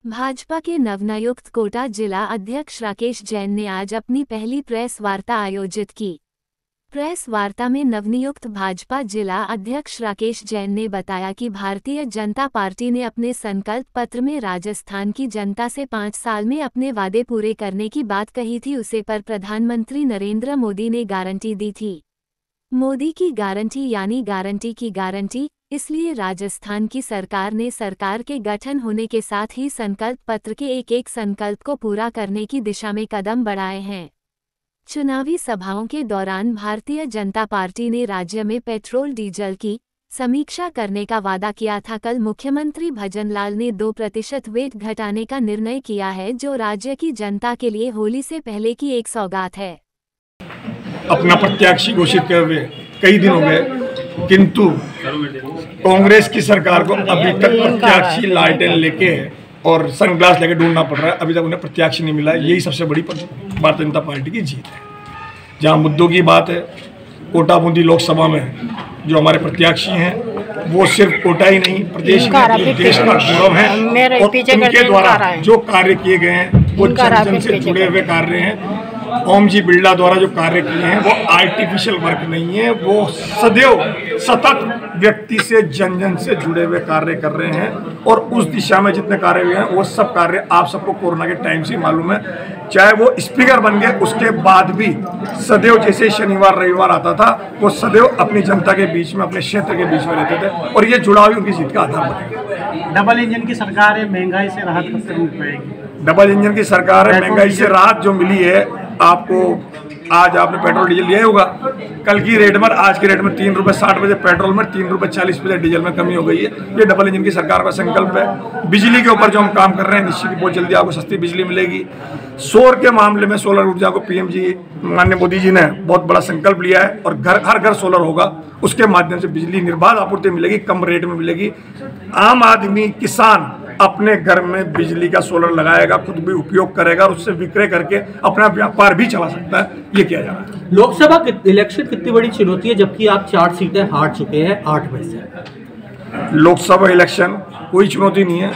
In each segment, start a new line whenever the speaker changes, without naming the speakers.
भाजपा के नवनियुक्त कोटा जिला अध्यक्ष राकेश जैन ने आज अपनी पहली प्रेस वार्ता आयोजित की। प्रेस वार्ता में नवनियुक्त भाजपा जिला अध्यक्ष राकेश जैन ने बताया कि भारतीय जनता पार्टी ने अपने संकल्प पत्र में राजस्थान की जनता से 5 साल में अपने वादे पूरे करने की बात कही थी, उसे पर प्रधानमंत्री नरेंद्र मोदी ने गारंटी दी थी। मोदी की गारंटी यानी गारंटी की गारंटी, इसलिए राजस्थान की सरकार ने सरकार के गठन होने के साथ ही संकल्प पत्र के एक संकल्प को पूरा करने की दिशा में कदम बढ़ाए हैं। चुनावी सभाओं के दौरान भारतीय जनता पार्टी ने राज्य में पेट्रोल डीजल की समीक्षा करने का वादा किया था। कल मुख्यमंत्री भजनलाल ने 2% वेट घटाने का निर्णय किया है, जो राज्य की जनता के लिए होली से पहले की एक सौगात है।
अपना प्रत्याशी घोषित किए हुए कई दिन हो गए, किंतु कांग्रेस की सरकार को अभी तक प्रत्याशी लालटेन लेके और सनग्लास लेके ढूंढना पड़ रहा है। अभी तक उन्हें प्रत्याशी नहीं मिला है। यही सबसे बड़ी भारतीय जनता पार्टी की जीत है। जहां मुद्दों की बात है, कोटा बूंदी लोकसभा में जो हमारे प्रत्याशी हैं वो सिर्फ कोटा ही नहीं, प्रदेश में देश का गौरव है और उनके द्वारा जो कार्य किए गए हैं वो जन जन से जुड़े हुए कार्य हैं। ओम जी बिरला द्वारा जो कार्य किए हैं वो आर्टिफिशियल वर्क नहीं है, वो सदैव सतत व्यक्ति से जन जन से जुड़े हुए कार्य कर रहे हैं और उस दिशा में जितने कार्य हुए हैं वो सब कार्य आप सबको कोरोना के टाइम से मालूम है। चाहे वो स्पीकर बन गए उसके बाद भी सदैव जैसे शनिवार रविवार आता था वो सदैव अपनी जनता के बीच में, अपने क्षेत्र के बीच में रहते थे और ये जुड़ाव ही उनकी जीत का आधार बनेगा।
डबल इंजन की सरकार है, महंगाई से राहत कब तक मिल पाएगी?
डबल इंजन की सरकार है, महंगाई से राहत जो मिली है आपको। आज आपने पेट्रोल डीजल लिया होगा, कल की रेट में आज की रेट में 3 रुपये 60 पैसे पेट्रोल में, 3 रुपये 40 पैसे डीजल में कमी हो गई है। ये डबल इंजन की सरकार का संकल्प है। बिजली के ऊपर जो हम काम कर रहे हैं, निश्चित बहुत जल्दी आपको सस्ती बिजली मिलेगी। सौर के मामले में सोलर ऊर्जा को पीएम जी माननीय मोदी जी ने बहुत बड़ा संकल्प लिया है और हर घर सोलर होगा। उसके माध्यम से बिजली निर्बाध आपूर्ति मिलेगी, कम रेट में मिलेगी। आम आदमी किसान अपने घर में बिजली का सोलर लगाएगा, खुद भी उपयोग करेगा और उससे विक्रय करके अपना व्यापार भी चला सकता है। ये किया जा रहा है।
लोकसभा इलेक्शन कितनी बड़ी चुनौती है, जबकि आप 4 सीटें हार चुके हैं 8 में से।
लोकसभा इलेक्शन कोई चुनौती नहीं है,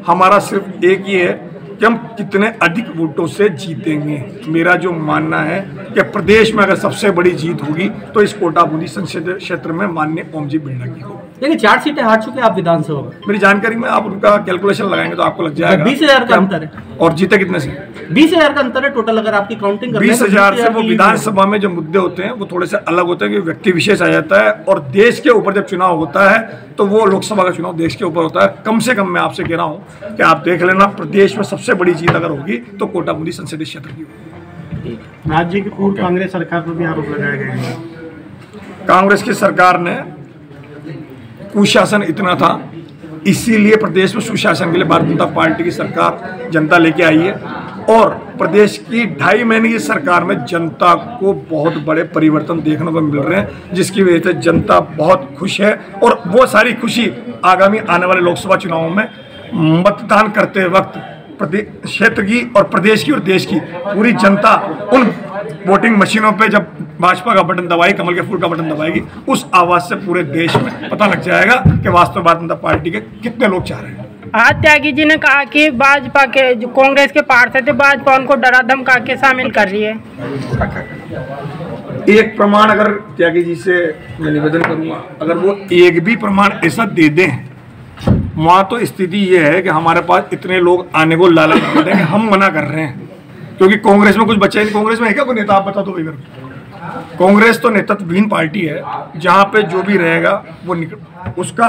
हमारा सिर्फ एक ही है कि हम कितने अधिक वोटों से जीतेंगे। मेरा जो मानना है कि प्रदेश में अगर सबसे बड़ी जीत होगी तो इस कोटा बूंदी संसदीय क्षेत्र में माननीय ओम जी बिरला की होगी।
लेकिन 4 सीटें हार चुके हैं आप विधानसभा में।
मेरी जानकारी में आप उनका कैलकुलेशन लगाएंगे तो आपको लग जाएगा
20,000 का अंतर है।
और जीते कितने से?
20,000 का अंतर है टोटल, अगर आपकी काउंटिंग करें
20,000 से। वो विधानसभा में जो मुद्दे होते हैं वो थोड़े से अलग होते हैं कि व्यक्ति विशेष आ जाता है और देश के ऊपर जब चुनाव होता है तो वो लोकसभा का चुनाव देश के ऊपर होता है। कम से कम मैं आपसे कह रहा हूँ कि आप देख लेना, प्रदेश में सबसे बड़ी जीत अगर होगी तो कोटा बूंदी संसदीय क्षेत्र की होगी।
राज्य की पूर्व कांग्रेस सरकार पर भी आरोप लगाया गया है।
कांग्रेस की सरकार ने कुशासन इतना था, इसीलिए प्रदेश में सुशासन के लिए भारतीय जनता पार्टी की सरकार जनता लेके आई है और प्रदेश की 2.5 महीने की सरकार में जनता को बहुत बड़े परिवर्तन देखने को मिल रहे हैं, जिसकी वजह से जनता बहुत खुश है और वो सारी खुशी आगामी आने वाले लोकसभा चुनावों में मतदान करते वक्त क्षेत्र की और प्रदेश की और देश की पूरी जनता उन वोटिंग मशीनों पे जब भाजपा का बटन दबाएगी, कमल के फूल का बटन दबाएगी, उस आवाज से पूरे देश में पता लग जाएगा कि वास्तव भारतीय जनता पार्टी के कितने लोग चाह रहे हैं।
आज त्यागी जी ने कहा कि भाजपा के जो कांग्रेस के पार्षद थे, भाजपा उनको डरा धमका के शामिल कर रही है।
एक प्रमाण अगर त्यागी जी से मैं निवेदन करूंगा, अगर वो एक भी प्रमाण ऐसा दे दें, वहाँ तो स्थिति ये है कि हमारे पास इतने लोग आने को लालच देते हैं कि हम मना कर रहे हैं, क्योंकि कांग्रेस में कुछ बचा नहीं। कांग्रेस में है क्या कोई नेता? आप बता दो इधर। कांग्रेस तो नेतृत्वहीन पार्टी है, जहाँ पे जो भी रहेगा वो उसका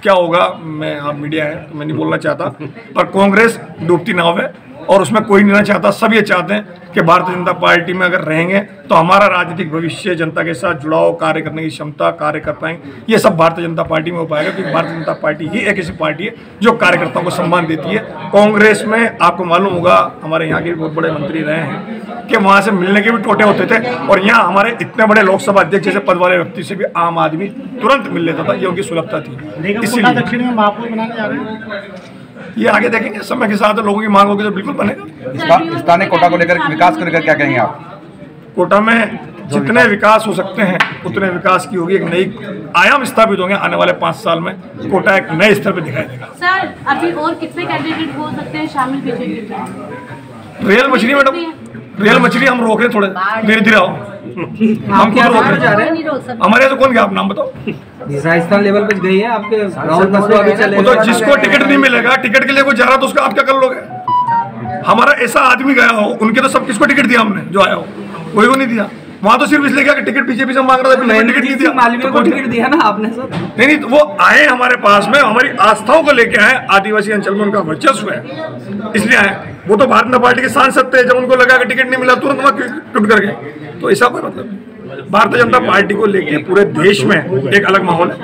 क्या होगा, मैं आप मीडिया है तो मैं नहीं बोलना चाहता, पर कांग्रेस डूबती नाव है और उसमें कोई नहीं रहना चाहता। सब ये चाहते हैं कि भारतीय जनता पार्टी में अगर रहेंगे तो हमारा राजनीतिक भविष्य, जनता के साथ जुड़ाव, कार्य करने की क्षमता, कार्य कर पाएंगे, ये सब भारतीय जनता पार्टी में हो पाएगा, क्योंकि भारतीय जनता पार्टी ही एक ऐसी पार्टी है जो कार्यकर्ताओं को सम्मान देती है। कांग्रेस में आपको मालूम होगा, हमारे यहाँ के बहुत बड़े मंत्री रहे हैं कि वहाँ से मिलने के भी टोटे होते थे और यहाँ हमारे इतने बड़े लोकसभा अध्यक्ष जैसे पद वाले व्यक्ति से भी आम आदमी तुरंत मिल लेता था। ये उनकी सुलभता थी।
इसलिए दक्षिण में महापौर बनाने जा रहे हैं।
ये आगे देखेंगे, समय के साथ लोगों की मांग होगी तो बिल्कुल बनेगा।
स्थानीय कोटा को लेकर, विकास को लेकर क्या कहेंगे आप?
कोटा में जितने विकास हो सकते हैं उतने विकास की होगी। एक नई आयाम स्थापित होंगे आने वाले 5 साल में। कोटा एक नए स्तर पे दिखाई देगा।
सर अभी और कितने कैंडिडेट हो सकते हैं शामिल बीजेपी में?
रेल मछली मैडम, रेल मछली हम रोक रहे थोड़े धीरे धीरे आओ। हम क्या रोक रहे हैं? हमारे से कौन गया, आप नाम बताओ।
राजस्थान लेवल पे गई है आपके राहुल बसवा भी चले।
वो तो जिसको टिकट नहीं मिलेगा, टिकट के लिए कोई जा रहा तो उसका आप क्या कर लोगे? हमारा ऐसा आदमी गया हो, उनके तो सब किसको टिकट दिया हमने, जो आया हो कोई को नहीं दिया। वहाँ तो सिर्फ इसलिए क्या कि टिकट पीछे मांग रहा था, टिकट नहीं दिया।
मालवीय को टिकट दिया ना आपने सर?
नहीं, वो आए हमारे पास में, हमारी आस्थाओं को लेके आए। आदिवासी अंचल में उनका वर्चस्व है इसलिए आए। वो तो भारतीय जनता पार्टी के सांसद थे, जब उनको लगा कि टिकट नहीं मिला तुरंत वहाँ टूट कर गए। तो ऐसा कोई मतलब नहीं। भारतीय जनता पार्टी को लेके पूरे देश में एक अलग माहौल है।